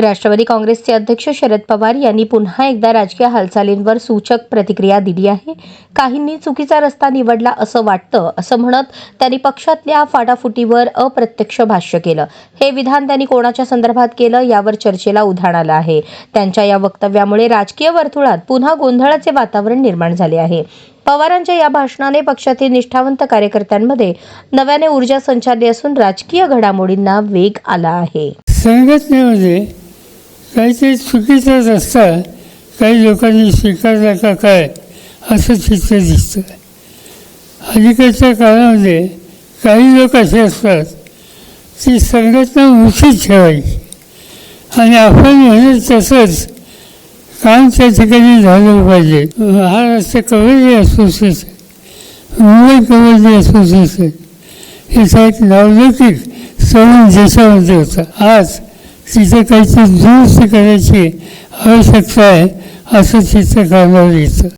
राष्ट्रवादी काँग्रेसचे अध्यक्ष शरद पवार यांनी पुन्हा एकदा राजकीय हालचालींवर सूचक प्रतिक्रिया दिली आहे. काहींनी चुकीचा रस्ता निवडला असं वाटतं असं म्हणत त्यांनी पक्षातल्या फाटाफुटीवर अप्रत्यक्ष भाष्य केलं. हे विधान त्यांनी कोणाच्या संदर्भात केलं यावर चर्चेला उधाण आलं आहे. त्यांच्या या वक्तव्यामुळे राजकीय वर्तुळात पुन्हा गोंधळाचे वातावरण निर्माण झाले आहे. पवारांच्या या भाषणाने पक्षातील निष्ठावंत कार्यकर्त्यांमध्ये नव्याने ऊर्जा संचारली असून राजकीय घडामोडींना वेग आला आहे. संघटनेमध्ये काहीतरी चुकीचा रस्ता काही लोकांनी स्वीकारला का काय असं चित्र दिसतं. अलीकडच्या काळामध्ये काही लोक असे असतात की संघटना उशीच ठेवायची आणि आपण म्हणत तसंच काम त्या ठिकाणी झालं पाहिजे. Maharashtra coverage association, Mumbai coverage association याचा एक नावलौकिक सण देशामध्ये होता. आज तिथे काहीतरी दुरुस्ती करायची आवश्यकता आहे असं चित्र कामावर येतं.